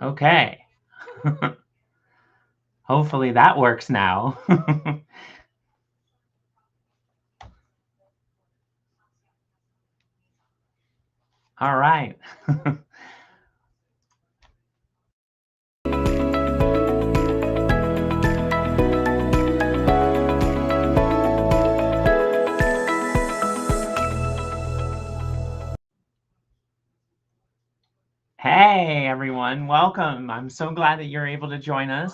Okay. Hopefully that works now. All right. Hey, everyone. Welcome. I'm so glad that you're able to join us.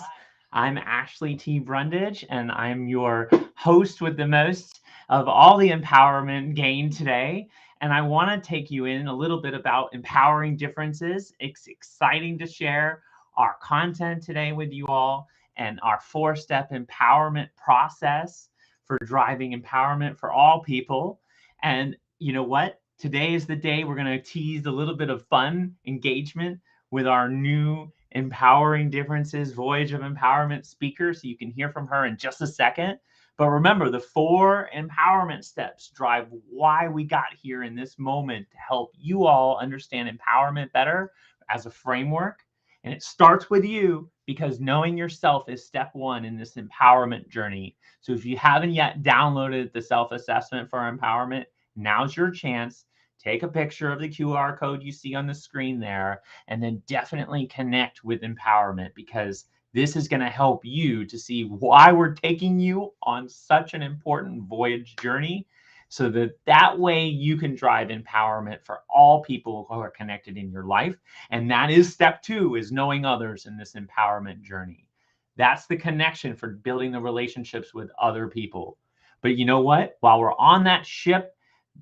I'm Ashley T. Brundage, and I'm your host with the most of all the empowerment gained today. And I want to take you in a little bit about empowering differences. It's exciting to share our content today with you all and our 4-step empowerment process for driving empowerment for all people. And you know what? Today is the day we're going to tease a little bit of fun engagement with our new Empowering Differences Voyage of Empowerment speaker. So you can hear from her in just a second. But remember, the 4 empowerment steps drive why we got here in this moment to help you all understand empowerment better as a framework. And it starts with you because knowing yourself is step 1 in this empowerment journey. So if you haven't yet downloaded the self-assessment for empowerment, now's your chance. Take a picture of the QR code you see on the screen there, and then definitely connect with empowerment, because this is going to help you to see why we're taking you on such an important voyage journey, so that way you can drive empowerment for all people who are connected in your life. And that is step 2, is knowing others in this empowerment journey. That's the connection for building the relationships with other people. But you know what? While we're on that ship,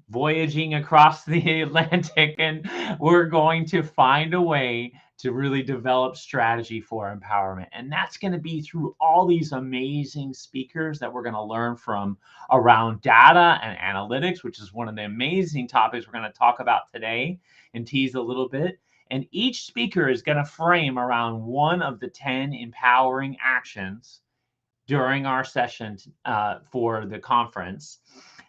voyaging across the Atlantic, and we're going to find a way to really develop strategy for empowerment. And that's going to be through all these amazing speakers that we're going to learn from around data and analytics, which is one of the amazing topics we're going to talk about today and tease a little bit. And each speaker is going to frame around one of the 10 empowering actions during our session for the conference.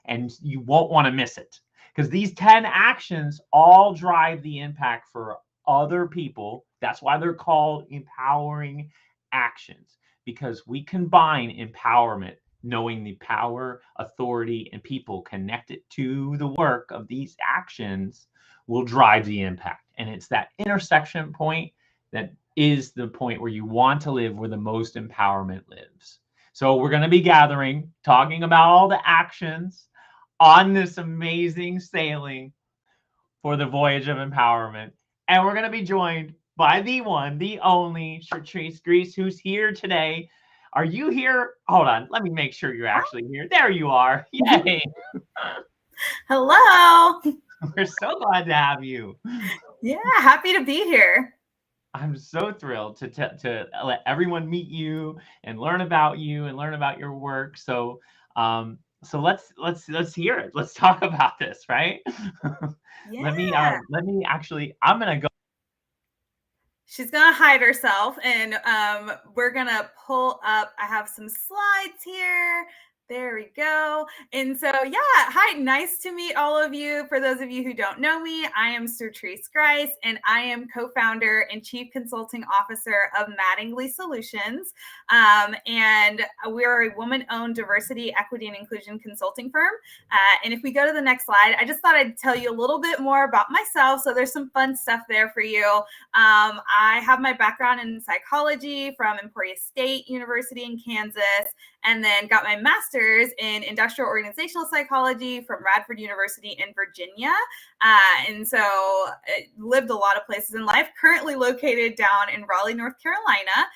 And you won't want to miss it, because these 10 actions all drive the impact for other people. That's why they're called empowering actions, because we combine empowerment, knowing the power, authority, and people connected to the work of these actions will drive the impact. And it's that intersection point that is the point where you want to live, where the most empowerment lives. So we're going to be gathering, talking about all the actions on this amazing sailing for the Voyage of Empowerment. And we're going to be joined by the one, the only Chartrice Grease, who's here today. Are you here? Hold on. Let me make sure you're actually here. There you are. Yay. Hello. We're so glad to have you. Yeah, happy to be here. I'm so thrilled to let everyone meet you and learn about you and learn about your work. So let's hear it. Let's talk about this, right? Yeah. Let me actually, I'm gonna go. She's gonna hide herself, and we're gonna pull up. I have some slides here. There we go. And so, yeah, hi, nice to meet all of you. For those of you who don't know me, I am Chartrice Grice, and I am co-founder and chief consulting officer of Mattingly Solutions. And we're a woman-owned diversity, equity, and inclusion consulting firm. And if we go to the next slide, I just thought I'd tell you a little bit more about myself. So there's some fun stuff there for you. I have my background in psychology from Emporia State University in Kansas, and then got my master's in industrial organizational psychology from Radford University in Virginia. And so I lived a lot of places in life, currently located down in Raleigh, North Carolina.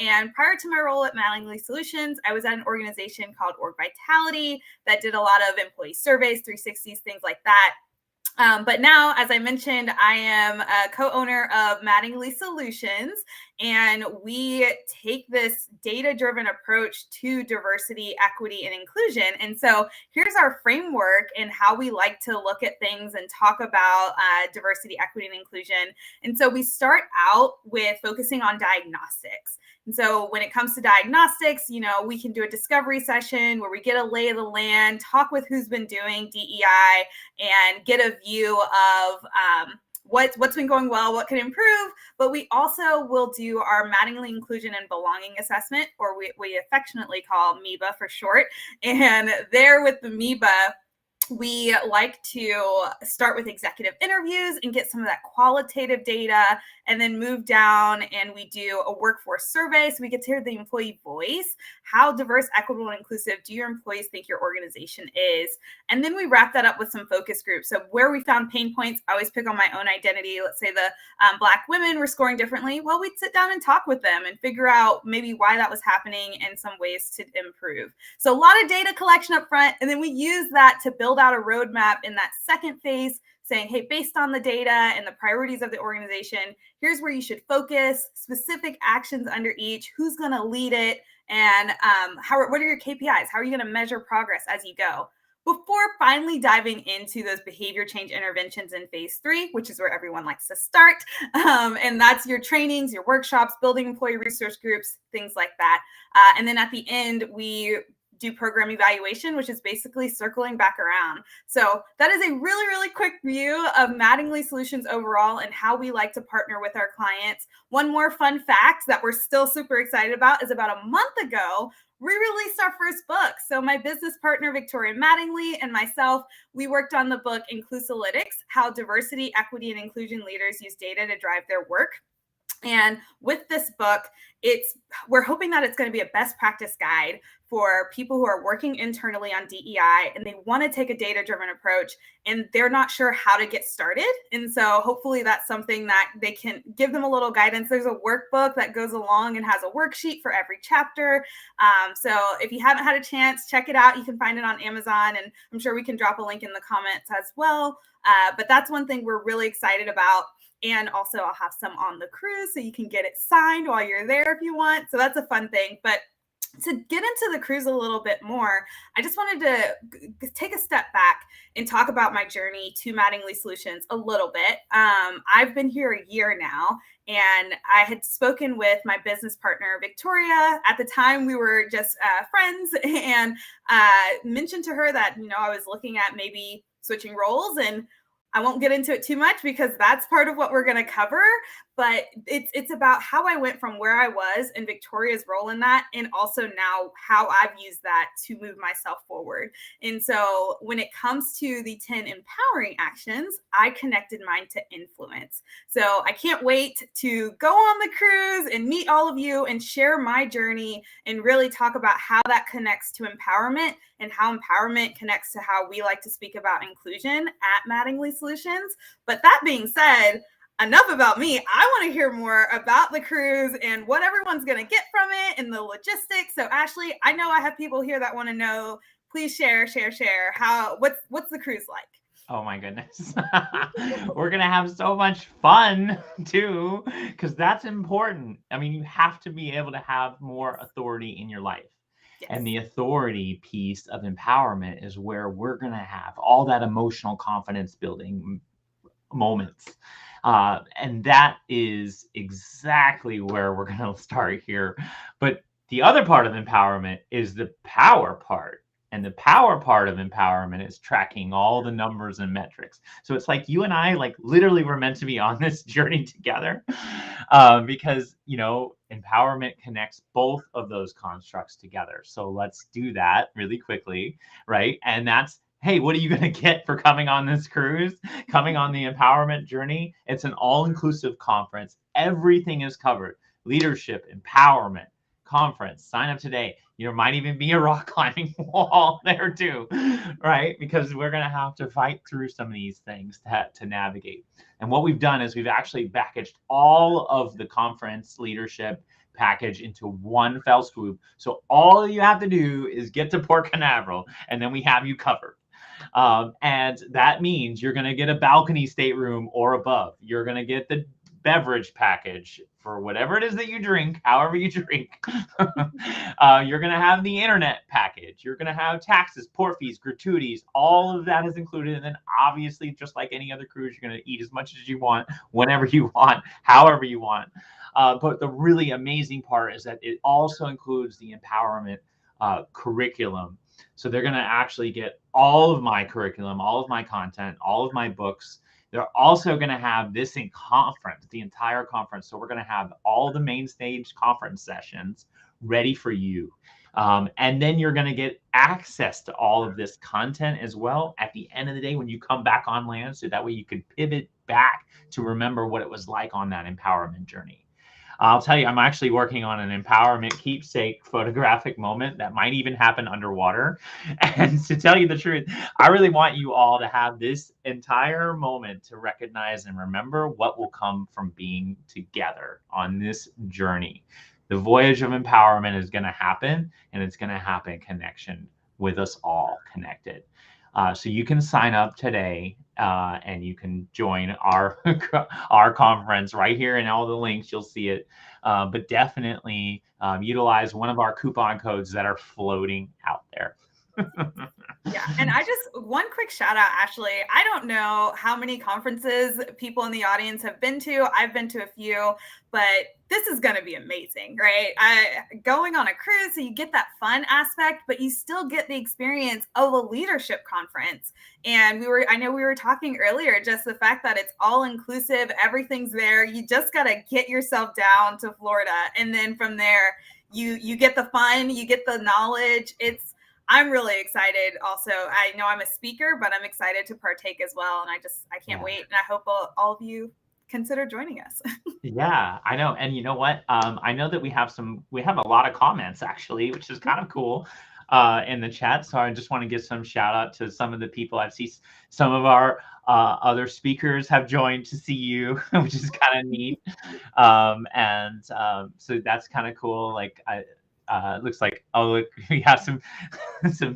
And prior to my role at Mattingly Solutions, I was at an organization called Org Vitality that did a lot of employee surveys, 360s, things like that. But now, as I mentioned, I am a co-owner of Mattingly Solutions, and we take this data-driven approach to diversity, equity, and inclusion. And so here's our framework and how we like to look at things and talk about diversity, equity, and inclusion. And so we start out with focusing on diagnostics. And so when it comes to diagnostics, we can do a discovery session where we get a lay of the land, talk with who's been doing DEI, and get a view of what's been going well, what can improve, but we also will do our Mattingly Inclusion and Belonging Assessment, or we affectionately call MEBA for short. And there with the MEBA, we like to start with executive interviews and get some of that qualitative data, and then move down and we do a workforce survey. So we get to hear the employee voice. How diverse, equitable, and inclusive do your employees think your organization is? And then we wrap that up with some focus groups. So where we found pain points, I always pick on my own identity. Let's say the Black women were scoring differently. Well, we'd sit down and talk with them and figure out maybe why that was happening and some ways to improve. So a lot of data collection up front, and then we use that to build out a roadmap in that second phase, saying, hey, based on the data and the priorities of the organization, here's where you should focus, specific actions under each, who's going to lead it, and what are your KPIs? How are you going to measure progress as you go? Before finally diving into those behavior change interventions in phase 3, which is where everyone likes to start. And that's your trainings, your workshops, building employee resource groups, things like that. And then at the end, we do program evaluation, which is basically circling back around. So that is a really, really quick view of Mattingly Solutions overall and how we like to partner with our clients. One more fun fact that we're still super excited about is about a month ago, we released our first book. So my business partner, Victoria Mattingly, and myself, we worked on the book Inclusalytics, How Diversity, Equity, and Inclusion Leaders Use Data to Drive Their Work. And with this book, we're hoping that it's going to be a best practice guide for people who are working internally on DEI and they want to take a data-driven approach and they're not sure how to get started. And so hopefully that's something that they can give them a little guidance. There's a workbook that goes along and has a worksheet for every chapter. So if you haven't had a chance, check it out. You can find it on Amazon, and I'm sure we can drop a link in the comments as well. But that's one thing we're really excited about. And also I'll have some on the cruise so you can get it signed while you're there if you want. So that's a fun thing. But to get into the cruise a little bit more, I just wanted to take a step back and talk about my journey to Mattingly Solutions a little bit. I've been here a year now, and I had spoken with my business partner, Victoria. At the time, we were just friends, and mentioned to her that, I was looking at maybe switching roles, and I won't get into it too much because that's part of what we're going to cover, but it's about how I went from where I was and Victoria's role in that, and also now how I've used that to move myself forward. And so when it comes to the 10 empowering actions, I connected mine to influence. So I can't wait to go on the cruise and meet all of you and share my journey and really talk about how that connects to empowerment and how empowerment connects to how we like to speak about inclusion at Mattingly Solutions. But that being said, enough about me. I want to hear more about the cruise and what everyone's going to get from it and the logistics. So Ashley, I know I have people here that want to know. Please share. What's the cruise like? Oh my goodness. We're going to have so much fun too, because that's important. I mean, you have to be able to have more authority in your life. Yes. And the authority piece of empowerment is where we're going to have all that emotional confidence building moments. And that is exactly where we're going to start here. But the other part of empowerment is the power part. And the power part of empowerment is tracking all the numbers and metrics. So it's like you and I, literally were meant to be on this journey together, because, empowerment connects both of those constructs together. So let's do that really quickly, right? And that's, hey, what are you going to get for coming on this cruise, coming on the empowerment journey? It's an all-inclusive conference. Everything is covered. Leadership, empowerment, conference. Sign up today. There might even be a rock climbing wall there too, right? Because we're going to have to fight through some of these things to navigate. And what we've done is we've actually packaged all of the conference leadership package into one fell swoop. So all you have to do is get to Port Canaveral, and then we have you covered. And that means you're going to get a balcony stateroom or above. You're going to get the beverage package for whatever it is that you drink, however you drink. You're going to have the internet package. You're going to have taxes, port fees, gratuities. All of that is included. And then obviously, just like any other cruise, you're going to eat as much as you want, whenever you want, however you want. But the really amazing part is that it also includes the empowerment curriculum. So they're going to actually get all of my curriculum, all of my content, all of my books. They're also going to have this in conference, the entire conference. So we're going to have all the main stage conference sessions ready for you. And then you're going to get access to all of this content as well at the end of the day when you come back on land. So that way you can pivot back to remember what it was like on that empowerment journey. I'll tell you, I'm actually working on an empowerment keepsake photographic moment that might even happen underwater. And to tell you the truth, I really want you all to have this entire moment to recognize and remember what will come from being together on this journey. The voyage of empowerment is going to happen, and it's going to happen in connection with us all connected. So you can sign up today and you can join our our conference right here, and all the links, you'll see it. But definitely utilize one of our coupon codes that are floating out there. Yeah. And one quick shout out, Ashley. I don't know how many conferences people in the audience have been to. I've been to a few, but this is going to be amazing, right? Going on a cruise, so you get that fun aspect, but you still get the experience of a leadership conference. And I know we were talking earlier, just the fact that it's all inclusive, everything's there. You just got to get yourself down to Florida. And then from there, you get the fun, you get the knowledge. I'm really excited. Also, I know I'm a speaker, but I'm excited to partake as well. And I can't wait. And I hope all of you consider joining us. Yeah, I know. And you know what? I know that we have a lot of comments actually, which is kind of cool in the chat. So I just want to give some shout out to some of the people. I've seen some of our other speakers have joined to see you, which is kind of neat. So that's kind of cool. Like it looks like, oh, look, we have some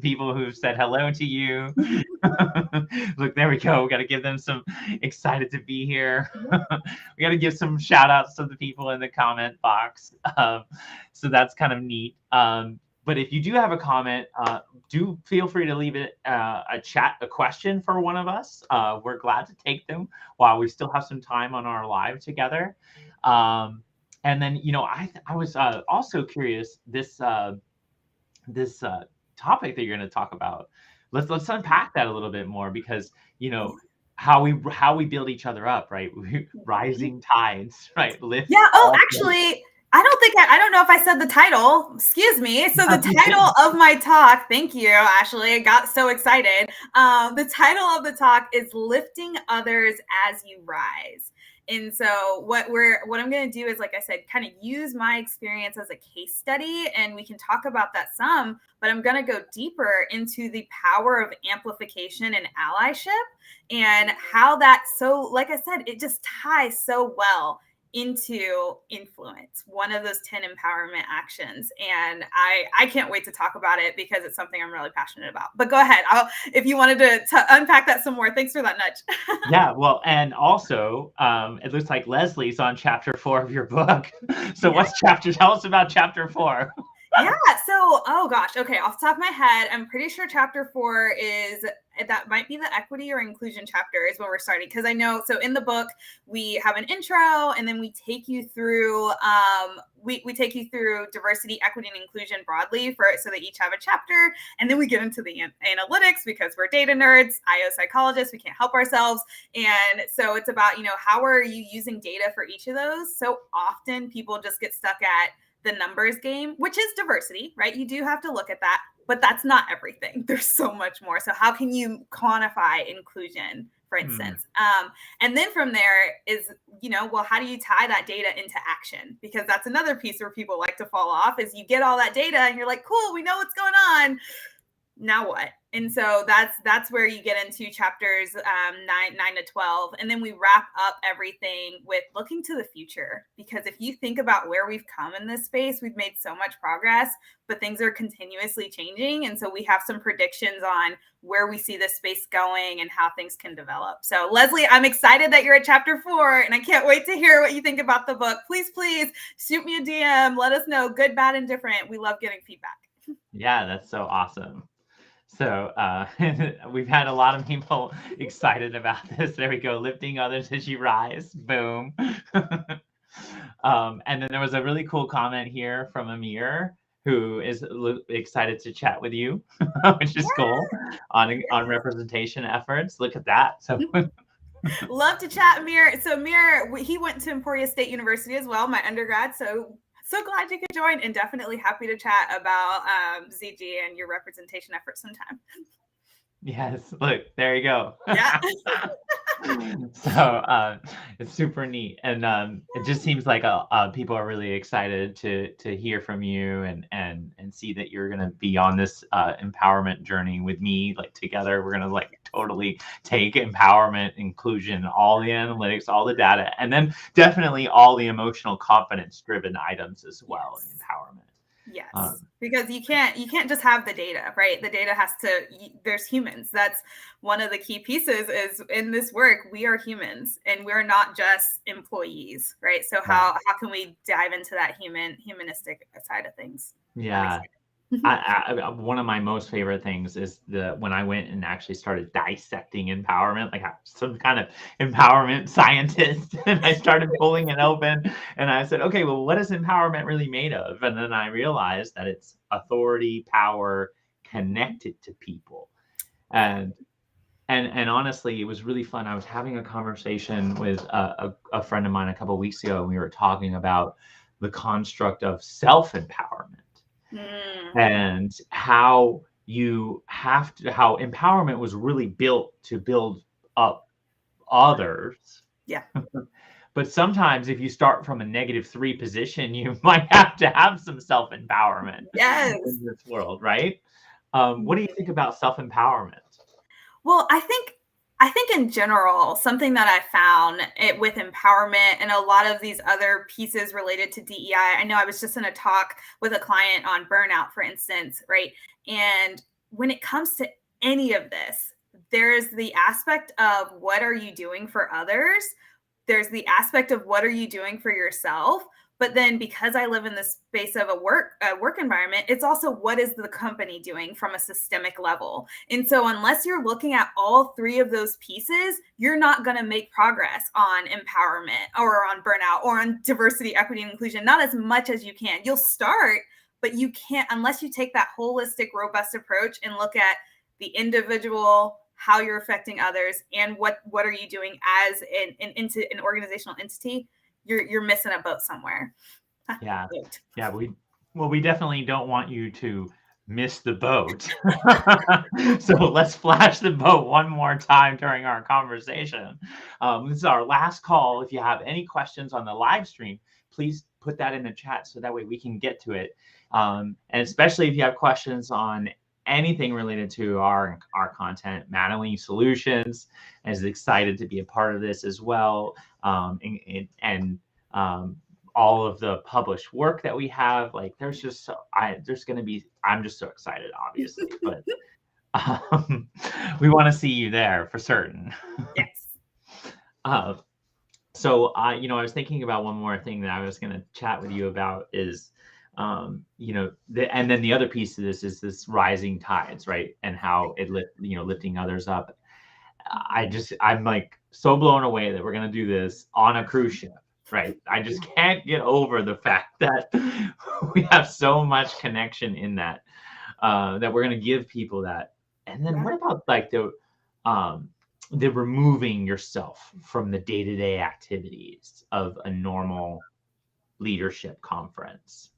people who've said hello to you. Look, there we go. We got to give them some excited to be here. We got to give some shout outs to the people in the comment box. So that's kind of neat. But if you do have a comment, do feel free to leave it a question for one of us. We're glad to take them while we still have some time on our live together. And then, I was also curious, this topic that you're going to talk about. Let's unpack that a little bit more, because how we build each other up, right? Rising tides, right? Lift. Yeah. Oh, actually, I don't know if I said the title. Excuse me. So the title of my talk, thank you, Ashley. I got so excited. The title of the talk is Lifting Others as You Rise. And so what I'm going to do is, like I said, kind of use my experience as a case study, and we can talk about that some, but I'm going to go deeper into the power of amplification and allyship, and how that, so like I said, it just ties so well into influence, one of those 10 empowerment actions. And I can't wait to talk about it, because it's something I'm really passionate about. But go ahead. If you wanted to unpack that some more. Thanks for that nudge. Yeah, well, and also it looks like Leslie's on chapter 4 of your book. So tell us about chapter 4. Yeah. So, oh gosh. Okay. Off the top of my head, I'm pretty sure chapter 4 that might be the equity or inclusion chapter is when we're starting. Because I know, so in the book, we have an intro, and then we take you through, we take you through diversity, equity, and inclusion broadly, so they each have a chapter. And then we get into the analytics, because we're data nerds, IO psychologists, we can't help ourselves. And so it's about, how are you using data for each of those? So often people just get stuck at the numbers game, which is diversity, right? You do have to look at that, but that's not everything. There's so much more. So how can you quantify inclusion, for instance? And then from there is, well, how do you tie that data into action? Because that's another piece where people like to fall off, is you get all that data and you're like, cool, we know what's going on. Now what? And so that's where you get into chapters 9 to 12. And then we wrap up everything with looking to the future. Because if you think about where we've come in this space, we've made so much progress, but things are continuously changing. And so we have some predictions on where we see this space going and how things can develop. So Leslie, I'm excited that you're at chapter 4, and I can't wait to hear what you think about the book. Please shoot me a DM. Let us know, good, bad, and different. We love getting feedback. Yeah, that's so awesome. So we've had a lot of people excited about this. There we go. Lifting others as you rise. Boom. And then there was a really cool comment here from Amir, who is excited to chat with you, which is cool, on representation efforts. Look at that. So Love to chat, Amir. So Amir, he went to Emporia State University as well, my undergrad. So glad you could join, and definitely happy to chat about ZG and your representation efforts sometime. Yes, look, there you go. Yeah. So it's super neat, and it just seems like people are really excited to hear from you and see that you're gonna be on this empowerment journey with me. Like together, we're gonna like totally take empowerment, inclusion, all the analytics, all the data, and then definitely all the emotional confidence driven items as well in empowerment. Yes, because you can't just have the data, right? The data has to, there's humans. That's one of the key pieces is in this work, we are humans and we're not just employees, right? So how can we dive into that humanistic side of things? Yeah. One of my most favorite things is when I went and actually started dissecting empowerment, like some kind of empowerment scientist, and I started pulling it open, and I said, okay, well, what is empowerment really made of? And then I realized that it's authority, power, connected to people, and honestly, it was really fun. I was having a conversation with a friend of mine a couple of weeks ago, and we were talking about the construct of self-empowerment. And how how empowerment was really built to build up others. Yeah. But sometimes if you start from a -3 position, you might have to have some self-empowerment in this world, right? What do you think about self-empowerment? Well, I think in general, something that I found with empowerment and a lot of these other pieces related to DEI, I know I was just in a talk with a client on burnout, for instance, right? And when it comes to any of this, there's the aspect of what are you doing for others? There's the aspect of what are you doing for yourself? But then because I live in the space of a work environment, it's also what is the company doing from a systemic level. And so unless you're looking at all three of those pieces, you're not going to make progress on empowerment or on burnout or on diversity, equity, and inclusion, not as much as you can. You'll start, but you can't unless you take that holistic, robust approach and look at the individual, how you're affecting others, and what are you doing as an organizational entity. You're missing a boat somewhere. Yeah. We definitely don't want you to miss the boat. So let's flash the boat one more time during our conversation. This is our last call. If you have any questions on the live stream, please put that in the chat so that way we can get to it. And especially if you have questions on anything related to our content, Madeline Solutions is excited to be a part of this as well. And all of the published work that we have, like there's just I'm just so excited, obviously, but we want to see you there for certain. Yes. So I was thinking about one more thing that I was going to chat with you about is and then the other piece of this is this rising tides, right? And how it lifting others up. I'm like so blown away that we're going to do this on a cruise ship, right? I just can't get over the fact that we have so much connection in that, that we're going to give people that. And then what about like the removing yourself from the day-to-day activities of a normal leadership conference?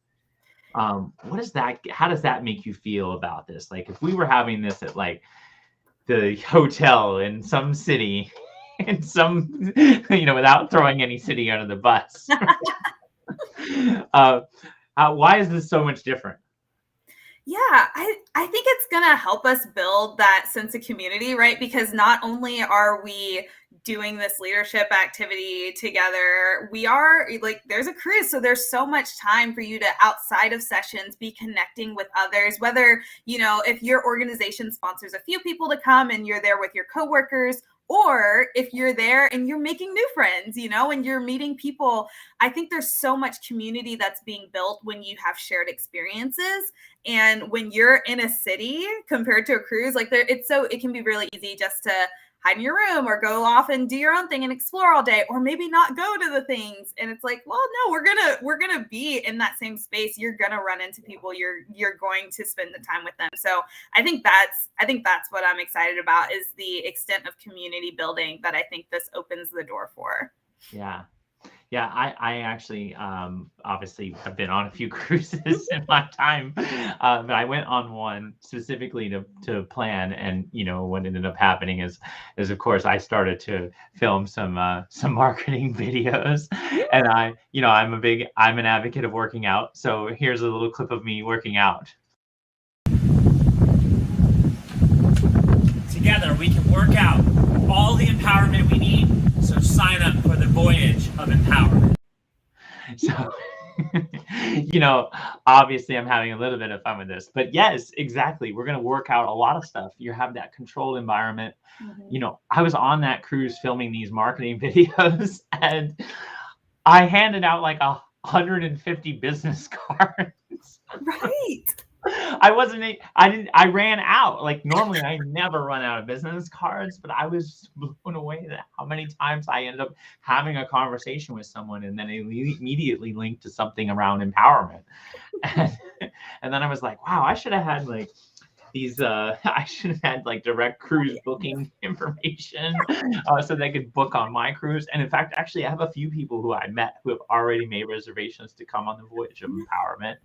How does that make you feel about this? Like if we were having this at like the hotel in some city, in some, without throwing any city under the bus, why is this so much different? Yeah, I think it's going to help us build that sense of community, right? Because not only are we doing this leadership activity together, we are like, there's a cruise. So there's so much time for you to, outside of sessions, be connecting with others, whether, if your organization sponsors a few people to come and you're there with your coworkers, or if you're there and you're making new friends, and you're meeting people. I think there's so much community that's being built when you have shared experiences. And when you're in a city compared to a cruise, like it can be really easy just to hide in your room or go off and do your own thing and explore all day, or maybe not go to the things. And it's like, well, no, we're gonna be in that same space. You're gonna run into people. You're going to spend the time with them. So I think that's what I'm excited about, is the extent of community building that I think this opens the door for. Yeah. Yeah, I actually obviously have been on a few cruises in my time, but I went on one specifically to plan, and what ended up happening is of course I started to film some marketing videos, and I'm an advocate of working out, so here's a little clip of me working out. Together we can work out all the empowerment we need. So sign up for the Voyage of Empowerment. So, obviously I'm having a little bit of fun with this, but yes, exactly. We're going to work out a lot of stuff. You have that controlled environment. Mm-hmm. I was on that cruise filming these marketing videos, and I handed out like 150 business cards. Right. I ran out. Like, normally I never run out of business cards, but I was blown away at how many times I ended up having a conversation with someone and then immediately linked to something around empowerment. And then I was like, wow, I should have had like these, I should have had like direct cruise booking information so they could book on my cruise. And in fact, actually, I have a few people who I met who have already made reservations to come on the Voyage of Empowerment.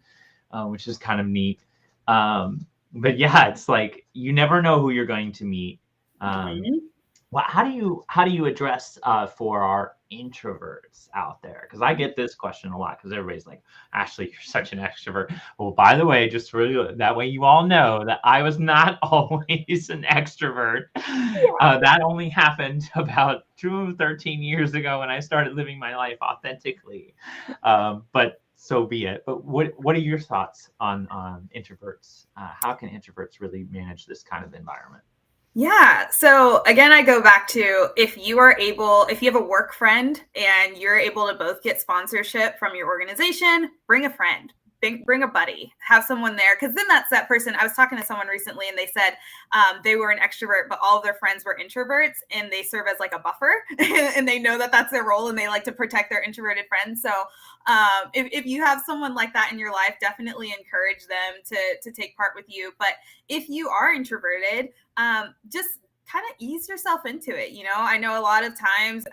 Which is kind of neat. But yeah, it's like you never know who you're going to meet. Well, how do you address for our introverts out there? Because I get this question a lot, because everybody's like, Ashley, you're such an extrovert. Well, by the way, just really that way you all know that I was not always an extrovert. Yeah. That only happened about 13 years ago when I started living my life authentically. But so be it. But what are your thoughts on introverts? How can introverts really manage this kind of environment? Yeah. So again, I go back to, if you have a work friend and you're able to both get sponsorship from your organization, bring a friend. Bring a buddy, have someone there, because then that's that person. I was talking to someone recently and they said they were an extrovert, but all of their friends were introverts, and they serve as like a buffer and they know that that's their role, and they like to protect their introverted friends. So if you have someone like that in your life, definitely encourage them to take part with you. But if you are introverted, just kind of ease yourself into it. I know a lot of times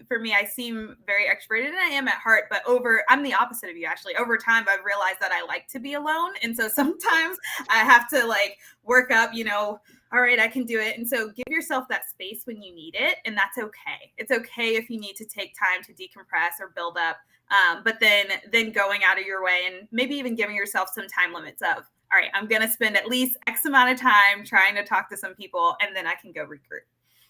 for me, I seem very extroverted, and I am at heart, but I'm the opposite of you, Ashley. Over time, I've realized that I like to be alone. And so sometimes I have to like work up, all right, I can do it. And so give yourself that space when you need it. And that's okay. It's okay if you need to take time to decompress or build up. But then going out of your way, and maybe even giving yourself some time limits of, all right, I'm going to spend at least X amount of time trying to talk to some people, and then I can go recruit.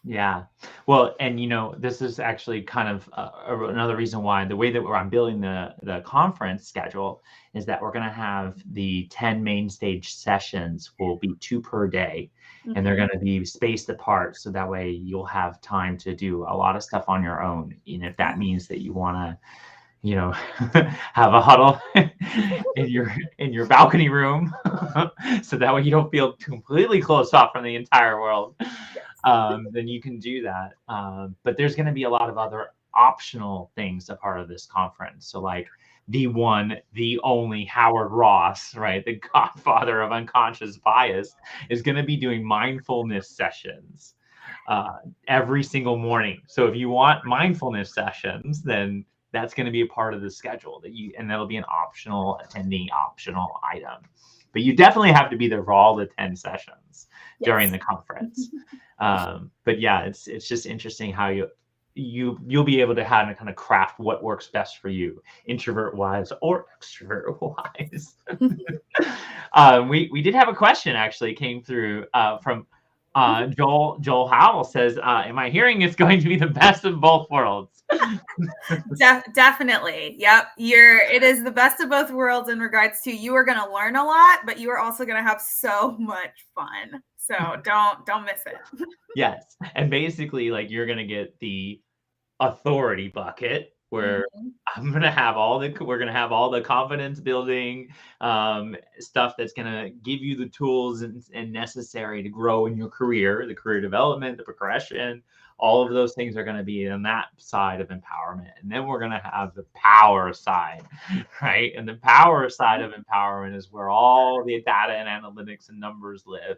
Yeah. Well, and this is actually kind of another reason why the way that I'm building the conference schedule is that we're going to have the 10 main stage sessions will be 2 per day. Mm-hmm. And they're going to be spaced apart. So that way you'll have time to do a lot of stuff on your own. And if that means that you want to, have a huddle in your balcony room, so that way you don't feel completely closed off from the entire world, then you can do that. But there's going to be a lot of other optional things a part of this conference. So like the only Howard Ross, right, the godfather of unconscious bias, is going to be doing mindfulness sessions every single morning. So if you want mindfulness sessions, then that's going to be a part of the schedule and that'll be an optional item. But you definitely have to be there for all the 10 sessions during the conference. But yeah, it's just interesting how you'll be able to kind of craft what works best for you, introvert wise or extrovert wise. We did have a question actually came through from Joel Howell says, am I hearing it's going to be the best of both worlds? Definitely. Yep. It is the best of both worlds in regards to, you are going to learn a lot, but you are also going to have so much fun. So don't miss it. Yes. And basically, like, you're going to get the authority bucket, where we're gonna have all the confidence building stuff that's gonna give you the tools and necessary to grow in your career, the career development, the progression. All of those things are going to be on that side of empowerment. And then we're going to have the power side, right? And the power side of empowerment is where all the data and analytics and numbers live.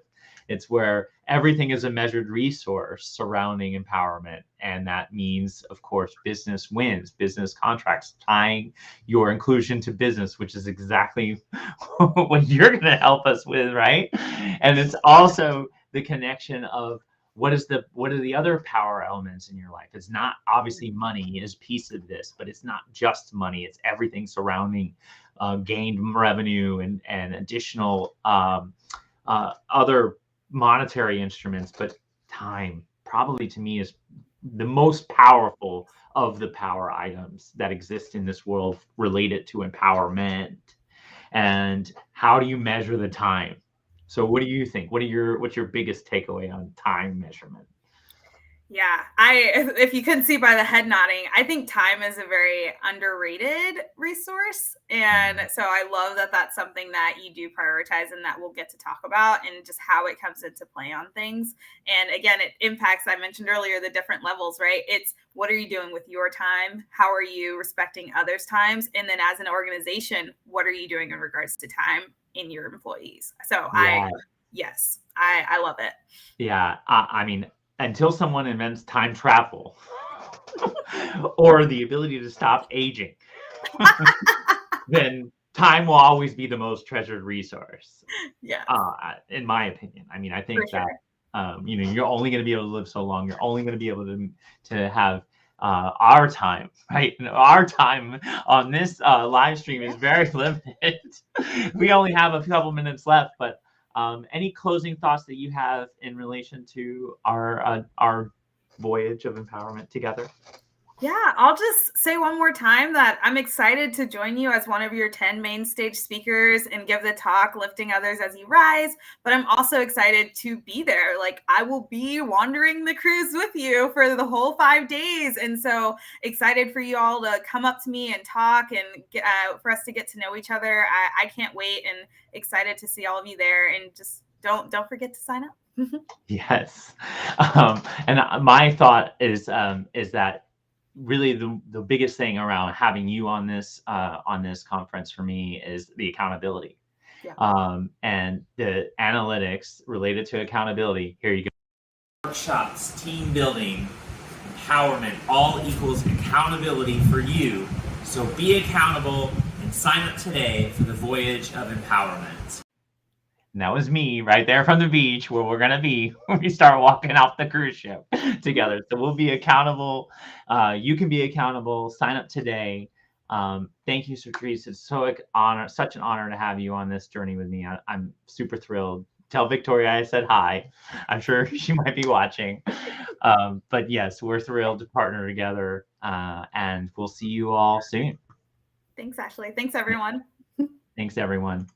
It's where everything is a measured resource surrounding empowerment. And that means, of course, business wins, business contracts, tying your inclusion to business, which is exactly what you're going to help us with, right? And it's also the connection of what are the other power elements in your life. It's not obviously money is piece of this, but it's not just money. It's everything surrounding gained revenue and additional other monetary instruments. But time probably to me is the most powerful of the power items that exist in this world related to empowerment. And how do you measure the time? So what do you think? What's your biggest takeaway on time measurement? Yeah, if you couldn't see by the head nodding, I think time is a very underrated resource. And so I love that that's something that you do prioritize and that we'll get to talk about and just how it comes into play on things. And again, it impacts, I mentioned earlier, the different levels, right? It's what are you doing with your time? How are you respecting others' times? And then as an organization, what are you doing in regards to time in your employees? So I love it. Yeah, I mean, until someone invents time travel or the ability to stop aging, then time will always be the most treasured resource. Yeah. In my opinion. I mean, I think that you're only going to be able to live so long. You're only going to be able to have our time, right? Our time on this live stream is very limited. We only have a couple minutes left, but any closing thoughts that you have in relation to our voyage of empowerment together? Yeah, I'll just say one more time that I'm excited to join you as one of your 10 main stage speakers and give the talk, Lifting Others as You Rise. But I'm also excited to be there. Like, I will be wandering the cruise with you for the whole 5 days. And so excited for you all to come up to me and talk and for us to get to know each other. I can't wait and excited to see all of you there. And just don't forget to sign up. Yes. And my thought is that really the biggest thing around having you on this conference for me is the accountability. And the analytics related to accountability. Here you go. Workshops, team building, empowerment, all equals accountability for you. So be accountable and sign up today for the Voyage of Empowerment. And that was me right there from the beach where we're going to be when we start walking off the cruise ship together. So we'll be accountable. You can be accountable. Sign up today. Thank you, Satrice. It's such an honor to have you on this journey with me. I'm super thrilled. Tell Victoria I said hi. I'm sure she might be watching. But yes, we're thrilled to partner together. And we'll see you all soon. Thanks, Ashley. Thanks, everyone. Thanks, everyone.